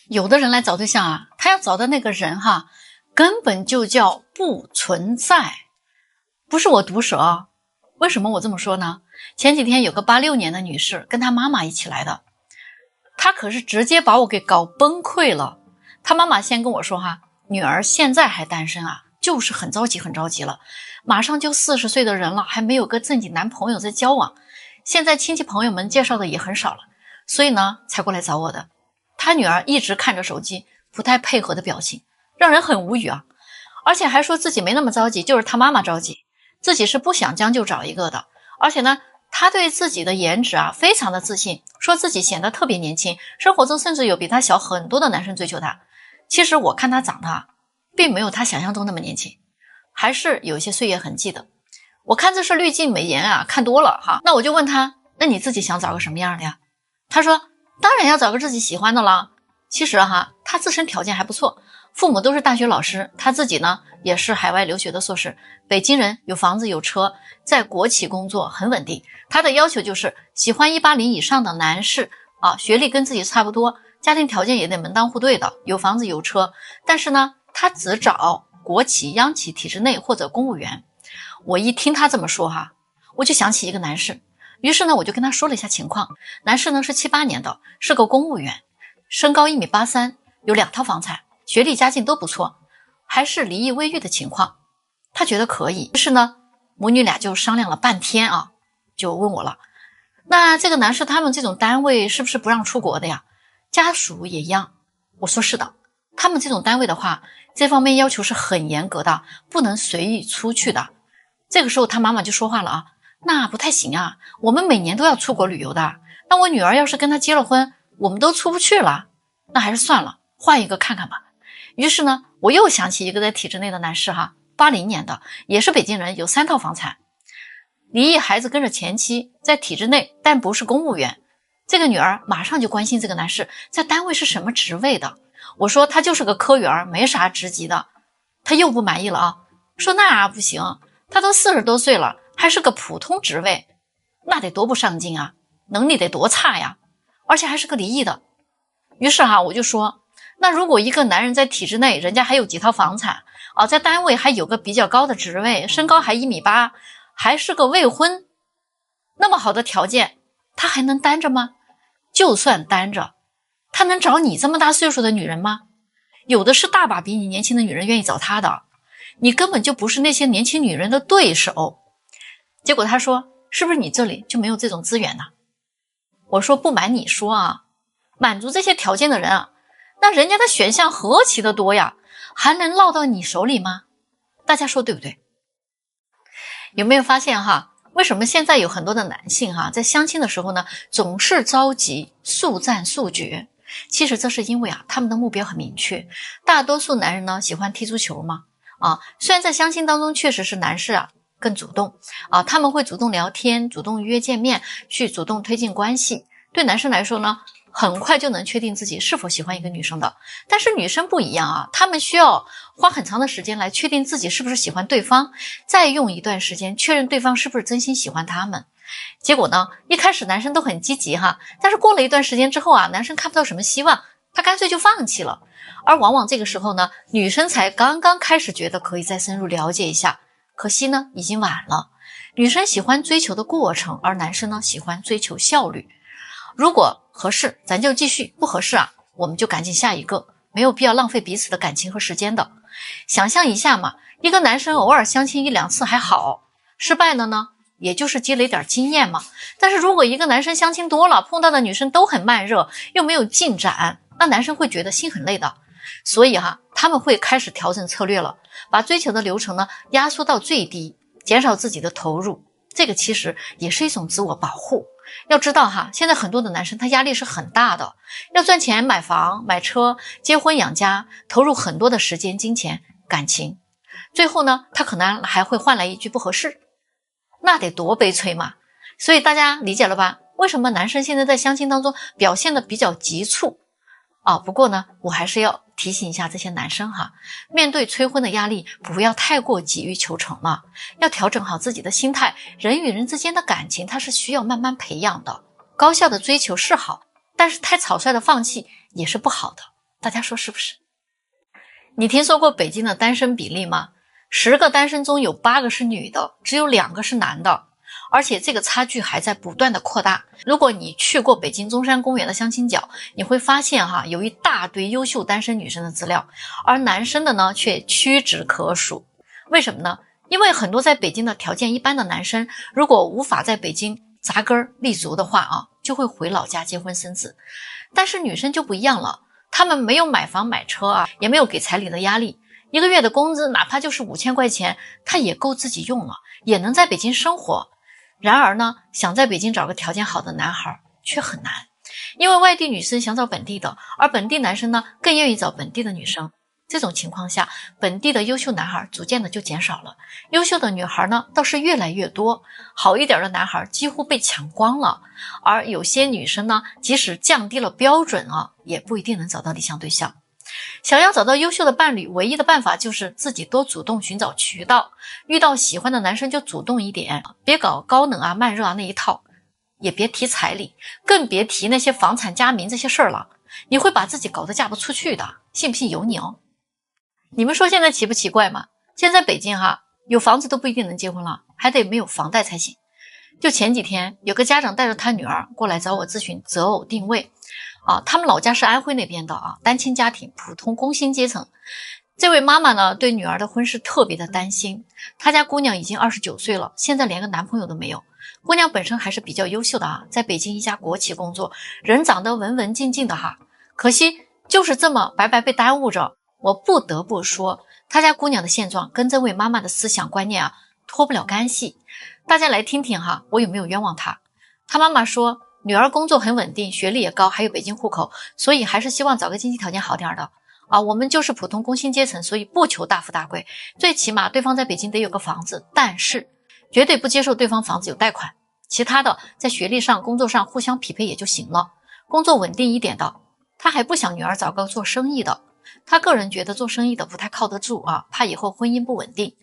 有的人来找对象啊，他要找的那个人哈，根本就叫不存在。不是我毒舌啊，为什么我这么说呢？前几天有个86年的女士跟她妈妈一起来的，她可是直接把我给搞崩溃了。她妈妈先跟我说哈，女儿现在还单身啊，就是很着急了，马上就40岁的人了，还没有个正经男朋友在交往，现在亲戚朋友们介绍的也很少了，所以呢才过来找我的。她女儿一直看着手机，不太配合的表情，让人很无语啊。而且还说自己没那么着急，就是她妈妈着急，自己是不想将就找一个的。而且呢，她对自己的颜值啊非常的自信，说自己显得特别年轻，生活中甚至有比她小很多的男生追求她。其实我看她长得并没有她想象中那么年轻，还是有一些岁月痕迹的。我看这是滤镜美颜啊，看多了哈。那我就问她，那你自己想找个什么样的呀？她说当然要找个自己喜欢的了。其实哈，她自身条件还不错，父母都是大学老师，她自己呢也是海外留学的硕士，北京人，有房子有车，在国企工作很稳定。她的要求就是喜欢180以上的男士啊，学历跟自己差不多，家庭条件也得门当户对的，有房子有车。但是呢，她只找国企、央企体制内或者公务员。我一听她这么说哈，我就想起一个男士。于是呢，我就跟他说了一下情况。男士呢是78年的，是个公务员，身高1.83米，有2套房产，学历家境都不错，还是离异未育的情况。他觉得可以，于是呢，母女俩就商量了半天啊，就问我了，那这个男士他们这种单位是不是不让出国的呀？家属也一样。我说是的，他们这种单位的话，这方面要求是很严格的，不能随意出去的。这个时候他妈妈就说话了啊，那不太行啊，我们每年都要出国旅游的，那我女儿要是跟他结了婚，我们都出不去了，那还是算了，换一个看看吧。于是呢，我又想起一个在体制内的男士哈，80年的，也是北京人，有3套房产，离异，孩子跟着前妻，在体制内，但不是公务员。这个女儿马上就关心这个男士在单位是什么职位的。我说他就是个科员，没啥职级的。他又不满意了啊，说那不行，他都40多岁了，还是个普通职位，那得多不上进啊，能力得多差呀，而且还是个离异的。于是哈，我就说，那如果一个男人在体制内，人家还有几套房产啊，在单位还有个比较高的职位，身高还1.8米，还是个未婚，那么好的条件，他还能单着吗？就算单着，他能找你这么大岁数的女人吗？有的是大把比你年轻的女人愿意找他的，你根本就不是那些年轻女人的对手。结果他说，是不是你这里就没有这种资源呢？我说不瞒你说啊，满足这些条件的人啊，那人家的选项何其的多呀，还能落到你手里吗？大家说对不对？有没有发现哈，为什么现在有很多的男性哈，在相亲的时候呢，总是着急速战速决？其实这是因为啊，他们的目标很明确。大多数男人呢喜欢踢足球嘛，虽然在相亲当中确实是男士啊更主动啊，他们会主动聊天，主动约见面，去主动推进关系。对男生来说呢，很快就能确定自己是否喜欢一个女生的。但是女生不一样啊，她们需要花很长的时间来确定自己是不是喜欢对方，再用一段时间确认对方是不是真心喜欢他们。结果呢，一开始男生都很积极哈，但是过了一段时间之后啊，男生看不到什么希望，他干脆就放弃了。而往往这个时候呢，女生才刚刚开始觉得可以再深入了解一下，可惜呢，已经晚了。女生喜欢追求的过程，而男生呢，喜欢追求效率。如果合适，咱就继续；不合适啊，我们就赶紧下一个，没有必要浪费彼此的感情和时间的。想象一下嘛，一个男生偶尔相亲1-2次还好，失败了呢，也就是积累点经验嘛。但是如果一个男生相亲多了，碰到的女生都很慢热，又没有进展，那男生会觉得心很累的。所以他们会开始调整策略了，把追求的流程呢压缩到最低，减少自己的投入。这个其实也是一种自我保护。要知道现在很多的男生他压力是很大的，要赚钱买房买车结婚养家，投入很多的时间金钱感情，最后呢他可能还会换来一句不合适，那得多悲催嘛。所以大家理解了吧，为什么男生现在在相亲当中表现的比较急促不过呢，我还是要提醒一下这些男生面对催婚的压力，不要太过急于求成了，要调整好自己的心态。人与人之间的感情，它是需要慢慢培养的。高效的追求是好，但是太草率的放弃也是不好的。大家说是不是？你听说过北京的单身比例吗？10个单身中有8个是女的，只有2个是男的，而且这个差距还在不断的扩大。如果你去过北京中山公园的相亲角，你会发现有一大堆优秀单身女生的资料，而男生的呢却屈指可数。为什么呢？因为很多在北京的条件一般的男生，如果无法在北京扎根立足的话就会回老家结婚生子。但是女生就不一样了，她们没有买房买车也没有给彩礼的压力，一个月的工资哪怕就是5000块钱，她也够自己用了，也能在北京生活。然而呢，想在北京找个条件好的男孩却很难，因为外地女生想找本地的，而本地男生呢更愿意找本地的女生。这种情况下，本地的优秀男孩逐渐的就减少了，优秀的女孩呢倒是越来越多，好一点的男孩几乎被抢光了。而有些女生呢，即使降低了标准也不一定能找到理想对象。想要找到优秀的伴侣，唯一的办法就是自己多主动寻找渠道，遇到喜欢的男生就主动一点，别搞高冷慢热那一套，也别提彩礼，更别提那些房产加名这些事儿了，你会把自己搞得嫁不出去的，信不信由你哦。你们说现在奇不奇怪吗？现在北京有房子都不一定能结婚了，还得没有房贷才行。就前几天有个家长带着他女儿过来找我咨询择偶定位他们老家是安徽那边的单亲家庭，普通工薪阶层。这位妈妈呢对女儿的婚事特别的担心，她家姑娘已经29岁了，现在连个男朋友都没有。姑娘本身还是比较优秀的在北京一家国企工作，人长得文文静静的可惜就是这么白白被耽误着。我不得不说，她家姑娘的现状跟这位妈妈的思想观念脱不了干系。大家来听听我有没有冤枉她。她妈妈说，女儿工作很稳定，学历也高，还有北京户口，所以还是希望找个经济条件好点的我们就是普通工薪阶层，所以不求大富大贵，最起码对方在北京得有个房子，但是绝对不接受对方房子有贷款，其他的在学历上工作上互相匹配也就行了。工作稳定一点的，她还不想女儿找个做生意的，他个人觉得做生意的不太靠得住怕以后婚姻不稳定。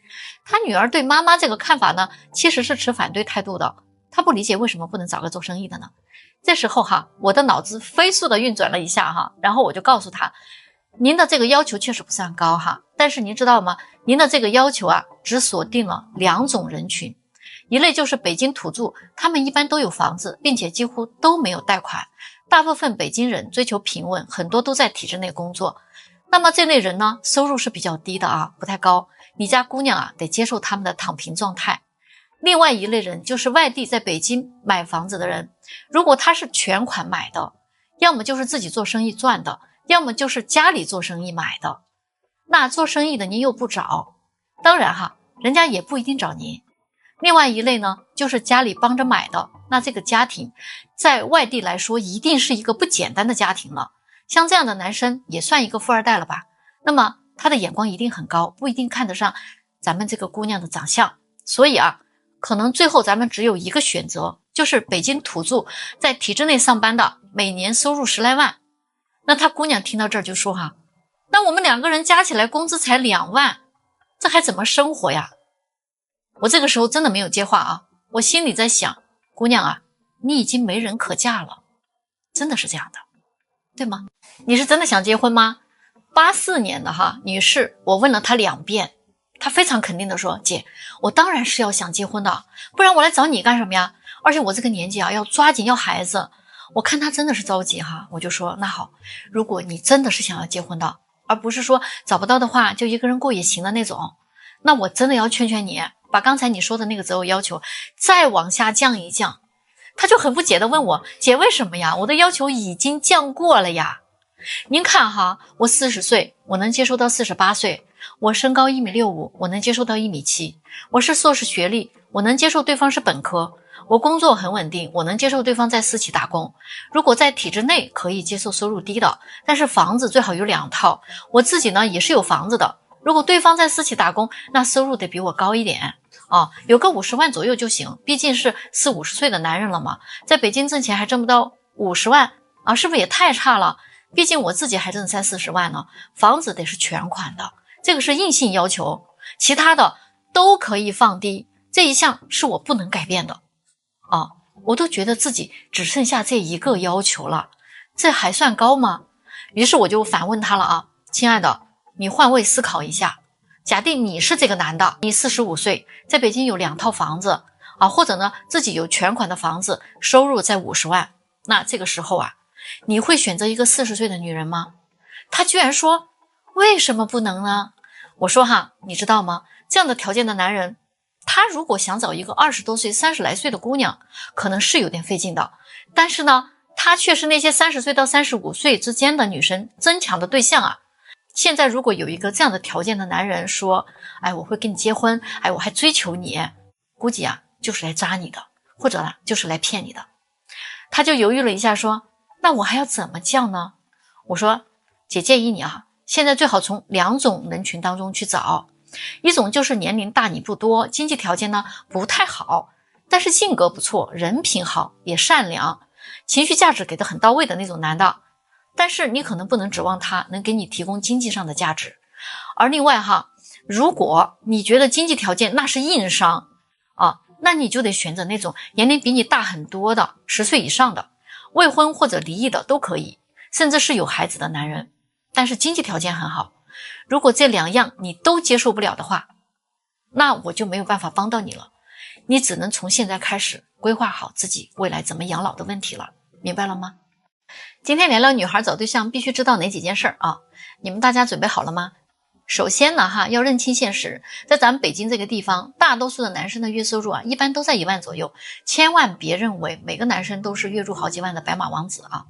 他女儿对妈妈这个看法呢，其实是持反对态度的，他不理解为什么不能找个做生意的呢？这时候我的脑子飞速的运转了一下然后我就告诉他，您的这个要求确实不算高但是您知道吗？您的这个要求只锁定了2种人群，一类就是北京土著，他们一般都有房子，并且几乎都没有贷款，大部分北京人追求平稳，很多都在体制内工作。那么这类人呢，收入是比较低的不太高，你家姑娘得接受他们的躺平状态。另外一类人就是外地在北京买房子的人，如果他是全款买的，要么就是自己做生意赚的，要么就是家里做生意买的。那做生意的您又不找，当然人家也不一定找您。另外一类呢，就是家里帮着买的，那这个家庭在外地来说一定是一个不简单的家庭了，像这样的男生也算一个富二代了吧，那么他的眼光一定很高，不一定看得上咱们这个姑娘的长相。所以可能最后咱们只有一个选择，就是北京土著在体制内上班的，每年收入10来万。那他姑娘听到这儿就说那我们2个人加起来工资才2万，这还怎么生活呀？我这个时候真的没有接话我心里在想，姑娘你已经没人可嫁了，真的是这样的，对吗？你是真的想结婚吗？84年的女士，我问了她2遍，她非常肯定的说，姐，我当然是要想结婚的，不然我来找你干什么呀？而且我这个年纪要抓紧要孩子。我看她真的是着急我就说，那好，如果你真的是想要结婚的，而不是说找不到的话就一个人过也行的那种，那我真的要劝劝你，把刚才你说的那个择偶要求再往下降一降。她就很不解的问我，姐，为什么呀？我的要求已经降过了呀。您看我40岁，我能接受到48岁，我身高1.65米，我能接受到1.7米，我是硕士学历，我能接受对方是本科，我工作很稳定，我能接受对方在私企打工。如果在体制内可以接受收入低的，但是房子最好有2套，我自己呢也是有房子的。如果对方在私企打工，那收入得比我高一点有个50万左右就行，毕竟是40-50岁的男人了嘛，在北京挣钱还挣不到50万是不是也太差了？毕竟我自己还挣30-40万呢，房子得是全款的，这个是硬性要求，其他的都可以放低，这一项是我不能改变的我都觉得自己只剩下这一个要求了，这还算高吗？于是我就反问他了啊，亲爱的，你换位思考一下，假定你是这个男的，你45岁，在北京有2套房子啊，或者呢自己有全款的房子，收入在50万，那这个时候啊，你会选择一个40岁的女人吗？他居然说为什么不能呢？我说哈，你知道吗？这样的条件的男人，他如果想找一个20多岁、30来岁的姑娘，可能是有点费劲的，但是呢，他却是那些30岁到35岁之间的女生争抢的对象啊。现在如果有一个这样的条件的男人说，哎，我会跟你结婚，哎，我还追求你，估计啊就是来扎你的，或者呢就是来骗你的。他就犹豫了一下说，那我还要怎么叫呢？我说，姐建议你啊，现在最好从2种人群当中去找，一种就是年龄大你不多，经济条件呢不太好，但是性格不错，人品好，也善良，情绪价值给的很到位的那种男的，但是你可能不能指望他能给你提供经济上的价值。而另外哈，如果你觉得经济条件那是硬伤啊，那你就得选择那种年龄比你大很多的，10岁以上的，未婚或者离异的都可以，甚至是有孩子的男人，但是经济条件很好。如果这2样你都接受不了的话，那我就没有办法帮到你了，你只能从现在开始规划好自己未来怎么养老的问题了，明白了吗？今天聊聊女孩找对象必须知道哪几件事啊？你们大家准备好了吗？首先呢要认清现实，在咱们北京这个地方，大多数的男生的月收入啊，一般都在1万左右，千万别认为每个男生都是月入好几万的白马王子啊。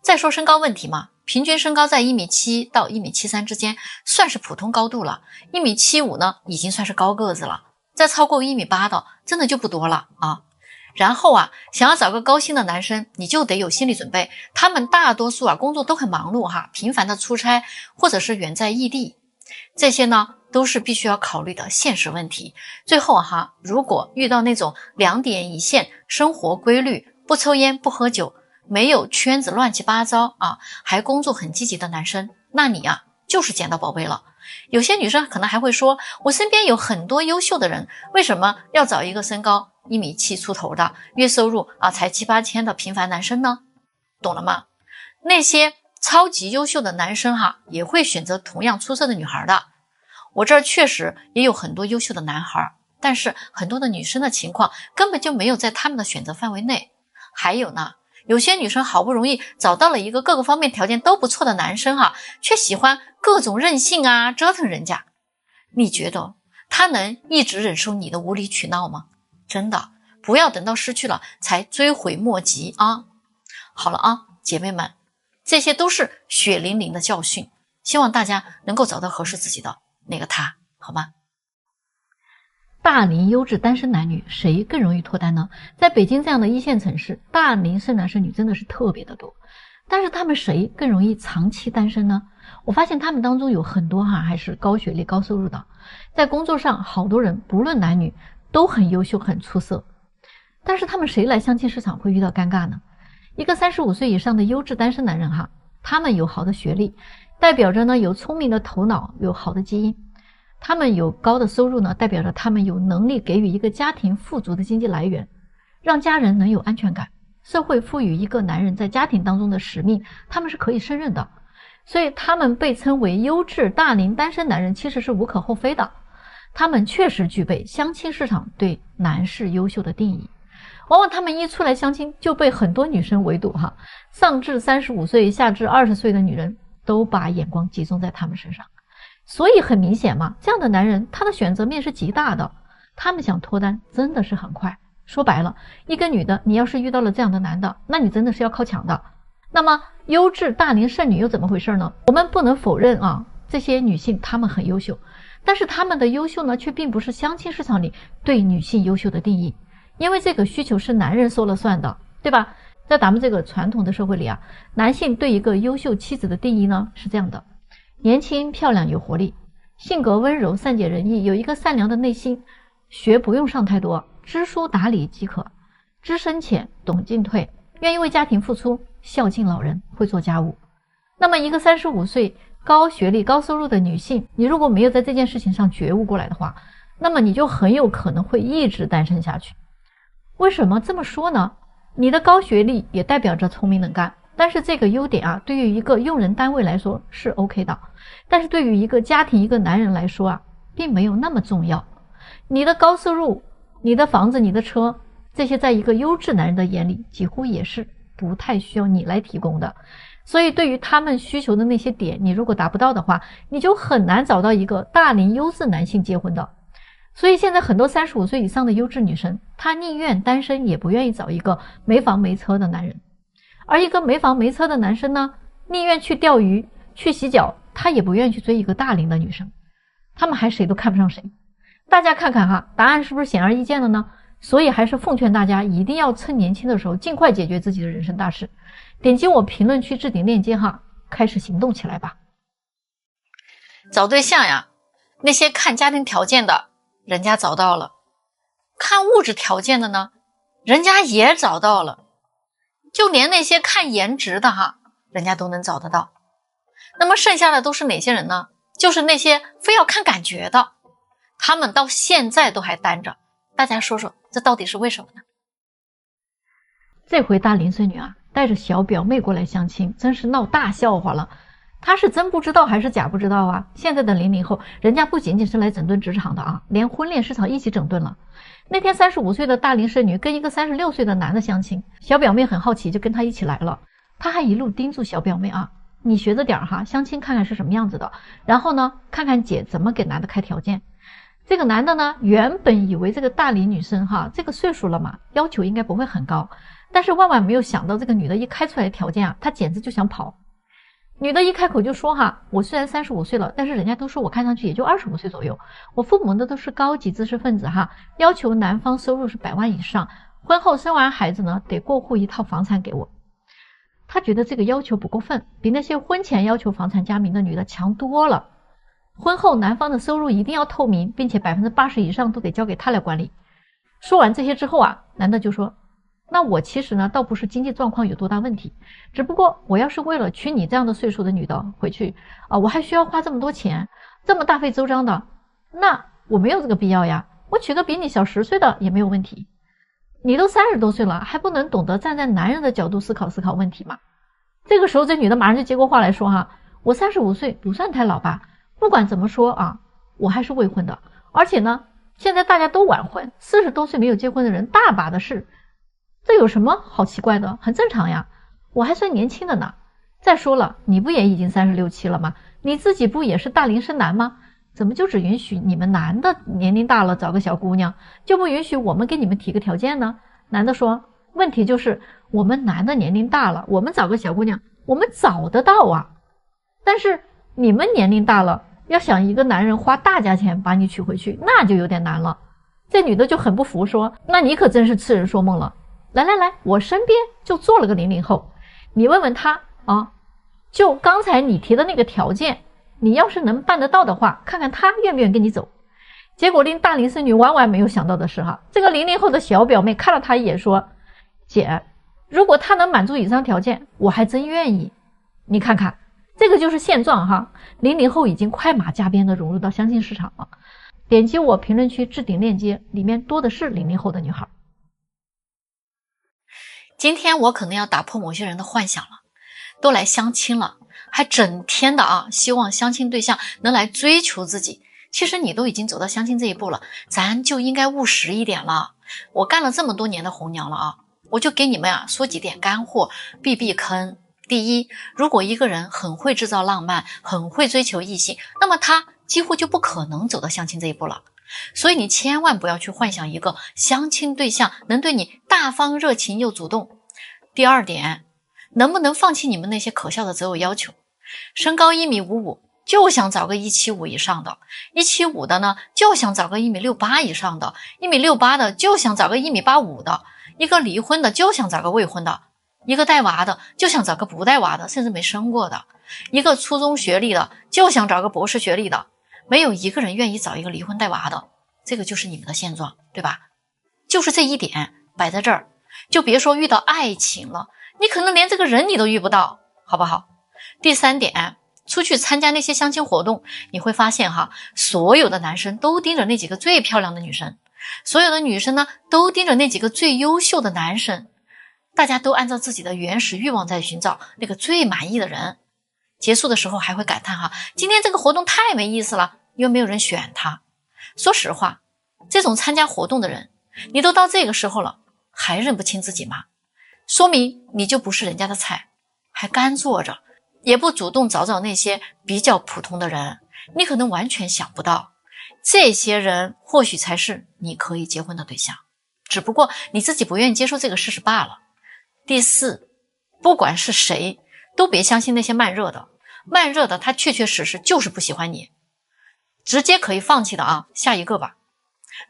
再说身高问题嘛，平均身高在1.7米到1.73米之间算是普通高度了，1.75米呢已经算是高个子了，再超过1.8米的真的就不多了啊。然后啊，想要找个高薪的男生，你就得有心理准备，他们大多数啊工作都很忙碌哈，频繁的出差或者是远在异地，这些呢都是必须要考虑的现实问题。最后哈，如果遇到那种2点一线，生活规律，不抽烟不喝酒，没有圈子乱七八糟啊，还工作很积极的男生，那你啊就是捡到宝贝了。有些女生可能还会说，我身边有很多优秀的人，为什么要找一个身高1.7米出头的，月收入啊才7、8千的平凡男生呢？懂了吗？那些超级优秀的男生哈，也会选择同样出色的女孩的。我这儿确实也有很多优秀的男孩，但是很多的女生的情况根本就没有在他们的选择范围内。还有呢，有些女生好不容易找到了一个各个方面条件都不错的男生哈，却喜欢各种任性啊，折腾人家。你觉得他能一直忍受你的无理取闹吗？真的，不要等到失去了才追悔莫及啊！好了啊，姐妹们，这些都是血淋淋的教训，希望大家能够找到合适自己的那个他，好吗？大龄优质单身男女谁更容易脱单呢？在北京这样的1线城市，大龄剩男剩女真的是特别的多，但是他们谁更容易长期单身呢？我发现他们当中有很多还是高学历高收入的，在工作上好多人不论男女都很优秀很出色，但是他们谁来相亲市场会遇到尴尬呢？一个35岁以上的优质单身男人他们有好的学历，代表着呢有聪明的头脑，有好的基因，他们有高的收入呢，代表着他们有能力给予一个家庭富足的经济来源，让家人能有安全感。社会赋予一个男人在家庭当中的使命，他们是可以胜任的，所以他们被称为优质大龄单身男人其实是无可厚非的。他们确实具备相亲市场对男士优秀的定义，往往他们一出来相亲就被很多女生围堵上至35岁下至20岁的女人都把眼光集中在他们身上。所以很明显嘛，这样的男人他的选择面是极大的，他们想脱单真的是很快。说白了，一个女的你要是遇到了这样的男的，那你真的是要靠抢的。那么优质大龄剩女又怎么回事呢？我们不能否认这些女性她们很优秀，但是她们的优秀呢却并不是相亲市场里对女性优秀的定义，因为这个需求是男人说了算的，对吧？在咱们这个传统的社会里男性对一个优秀妻子的定义呢是这样的：年轻漂亮有活力，性格温柔善解人意，有一个善良的内心，学不用上太多，知书达理即可，知深浅懂进退，愿意为家庭付出，孝敬老人，会做家务。那么一个35岁高学历高收入的女性，你如果没有在这件事情上觉悟过来的话，那么你就很有可能会一直单身下去。为什么这么说呢？你的高学历也代表着聪明能干，但是这个优点啊，对于一个用人单位来说是 OK 的，但是对于一个家庭一个男人来说啊，并没有那么重要。你的高收入，你的房子，你的车，这些在一个优质男人的眼里几乎也是不太需要你来提供的。所以对于他们需求的那些点，你如果达不到的话，你就很难找到一个大龄优质男性结婚的。所以现在很多35岁以上的优质女生，她宁愿单身也不愿意找一个没房没车的男人。而一个没房没车的男生呢，宁愿去钓鱼去洗脚，他也不愿意去追一个大龄的女生。他们还谁都看不上谁。大家看看哈，答案是不是显而易见了呢？所以还是奉劝大家一定要趁年轻的时候尽快解决自己的人生大事。点击我评论区置顶链接哈，开始行动起来吧。找对象呀，那些看家庭条件的人家找到了，看物质条件的呢，人家也找到了，就连那些看颜值的哈，人家都能找得到。那么剩下的都是哪些人呢？就是那些非要看感觉的，他们到现在都还单着。大家说说，这到底是为什么呢？这回大龄孙女啊，带着小表妹过来相亲，真是闹大笑话了。她是真不知道还是假不知道啊？现在的00后，人家不仅仅是来整顿职场的啊，连婚恋市场一起整顿了。那天35岁的大龄剩女跟一个36岁的男的相亲，小表妹很好奇，就跟他一起来了。她还一路叮嘱小表妹啊，你学着点哈，相亲看看是什么样子的，然后呢，看看姐怎么给男的开条件。这个男的呢，原本以为这个大龄女生哈，这个岁数了嘛，要求应该不会很高，但是万万没有想到，这个女的一开出来的条件啊，他简直就想跑。女的一开口就说哈，我虽然35岁了，但是人家都说我看上去也就25岁左右，我父母呢都是高级知识分子哈，要求男方收入是100万以上，婚后生完孩子呢得过户一套房产给我。他觉得这个要求不过分，比那些婚前要求房产加名的女的强多了。婚后男方的收入一定要透明，并且80%以上都得交给他来管理。说完这些之后啊，男的就说，那我其实呢倒不是经济状况有多大问题，只不过我要是为了娶你这样的岁数的女的回去啊，我还需要花这么多钱，这么大费周章的，那我没有这个必要呀，我娶个比你小10岁的也没有问题。你都30多岁了，还不能懂得站在男人的角度思考问题吗？这个时候这女的马上就接过话来说哈，我35岁不算太老吧，不管怎么说啊，我还是未婚的，而且呢，现在大家都晚婚，40多岁没有结婚的人大把的是，这有什么好奇怪的？很正常呀，我还算年轻的呢。再说了，你不也已经36、7了吗？你自己不也是大龄生男吗？怎么就只允许你们男的年龄大了找个小姑娘，就不允许我们给你们提个条件呢？男的说，问题就是我们男的年龄大了，我们找个小姑娘，我们找得到啊，但是你们年龄大了，要想一个男人花大价钱把你娶回去，那就有点难了。这女的就很不服，说，那你可真是痴人说梦了。来，我身边就坐了个00后，你问问他啊，就刚才你提的那个条件，你要是能办得到的话，看看他愿不愿意跟你走。结果令大龄剩女万万没有想到的是哈，这个00后的小表妹看了他一眼说，姐，如果他能满足以上条件，我还真愿意。你看看，这个就是现状哈，00后已经快马加鞭的融入到相亲市场了。点击我评论区置顶链接，里面多的是00后的女孩。今天我可能要打破某些人的幻想了，都来相亲了，还整天的啊，希望相亲对象能来追求自己。其实你都已经走到相亲这一步了，咱就应该务实一点了。我干了这么多年的红娘了啊，我就给你们啊说几点干货，避坑。第一，如果一个人很会制造浪漫，很会追求异性，那么他几乎就不可能走到相亲这一步了。所以你千万不要去幻想一个相亲对象能对你大方热情又主动。第二点，能不能放弃你们那些可笑的择偶要求？身高1.55米就想找个175以上的，175的呢就想找个1.68米以上的，1.68米的就想找个1.85米的，一个离婚的就想找个未婚的，一个带娃的就想找个不带娃的，甚至没生过的，一个初中学历的就想找个博士学历的，没有一个人愿意找一个离婚带娃的。这个就是你们的现状，对吧？就是这一点摆在这儿，就别说遇到爱情了，你可能连这个人你都遇不到，好不好？第三点，出去参加那些相亲活动，你会发现哈，所有的男生都盯着那几个最漂亮的女生，所有的女生呢都盯着那几个最优秀的男生。大家都按照自己的原始欲望在寻找那个最满意的人。结束的时候还会感叹哈，今天这个活动太没意思了，因为没有人选他。说实话，这种参加活动的人，你都到这个时候了，还认不清自己吗？说明你就不是人家的菜，还干坐着，也不主动找找那些比较普通的人。你可能完全想不到，这些人或许才是你可以结婚的对象，只不过你自己不愿意接受这个事实罢了。第四，不管是谁，都别相信那些慢热的，他确确实实就是不喜欢你，直接可以放弃的啊，下一个吧。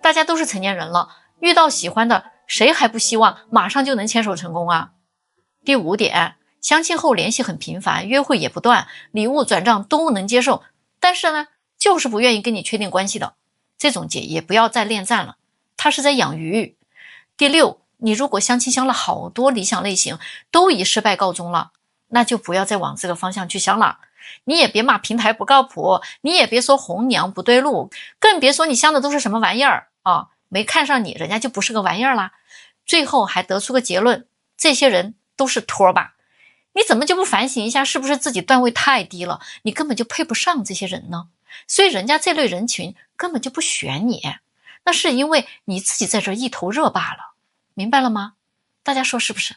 大家都是成年人了，遇到喜欢的，谁还不希望马上就能牵手成功啊？第五点，相亲后联系很频繁，约会也不断，礼物转账都能接受，但是呢，就是不愿意跟你确定关系的，这种姐也不要再恋战了，他是在养鱼。第六，你如果相亲相了好多理想类型都以失败告终了，那就不要再往这个方向去相了。你也别骂平台不靠谱，你也别说红娘不对路，更别说你相的都是什么玩意儿啊，没看上你，人家就不是个玩意儿啦。最后还得出个结论，这些人都是托吧。你怎么就不反省一下，是不是自己段位太低了，你根本就配不上这些人呢？所以人家这类人群根本就不选你，那是因为你自己在这一头热罢了，明白了吗？大家说是不是？